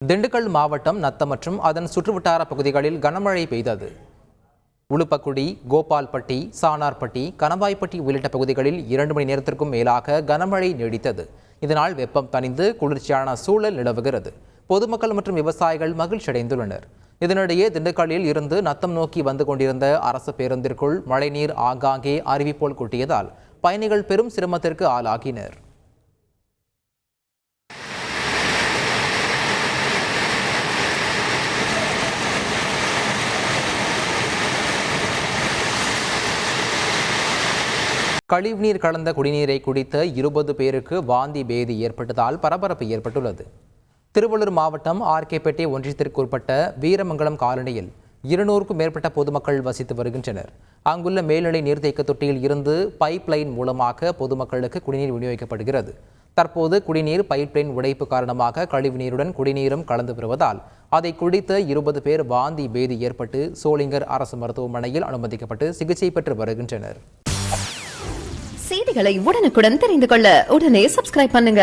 திண்டுக்கல் மாவட்டம் நத்தம் மற்றும் அதன் சுற்றுவட்டார பகுதிகளில் கனமழை பெய்தது. உளுப்பக்குடி, கோபால்பட்டி, சானார்பட்டி, கணவாய்ப்பட்டி உள்ளிட்ட பகுதிகளில் 2 மணி நேரத்திற்கும் மேலாக கனமழை நீடித்தது. இதனால் வெப்பம் தணிந்து குளிர்ச்சியான சூழல் நிலவுகிறது. பொதுமக்கள் மற்றும் விவசாயிகள் மகிழ்ச்சியடைந்துள்ளனர். இதனிடையே திண்டுக்கல்லில் இருந்து நத்தம் நோக்கி வந்து கொண்டிருந்த அரசு பேருந்திற்குள் மழைநீர் ஆங்காங்கே அருவி போல் கொட்டியதால் பயணிகள் பெரும் சிரமத்திற்கு ஆளாகினர். கழிவுநீர் கலந்த குடிநீரை குடித்த 20 பேருக்கு வாந்தி பேதி ஏற்பட்டதால் பரபரப்பு ஏற்பட்டுள்ளது. திருவள்ளூர் மாவட்டம் ஆர்கேபேட்டை ஒன்றியத்திற்குட்பட்ட வீரமங்கலம் காலனியில் 200க்கும் மேற்பட்ட பொதுமக்கள் வசித்து வருகின்றனர். அங்குள்ள மேல்நிலை நீர்த்தேக்க தொட்டியில் இருந்து பைப் லைன் மூலமாக பொதுமக்களுக்கு குடிநீர் விநியோகிக்கப்படுகிறது. தற்போது குடிநீர் பைப் லைன் உடைப்பு காரணமாக கழிவுநீருடன் குடிநீரும் கலந்து வருவதால் அதை குடித்த 20 பேர் வாந்தி பேதி ஏற்பட்டு சோளிங்கர் அரசு மருத்துவமனையில் அனுமதிக்கப்பட்டு சிகிச்சை பெற்று வருகின்றனர். செய்திகளை உடனுக்குடன் தெரிந்து கொள்ள உடனே சப்ஸ்கிரைப் பண்ணுங்க.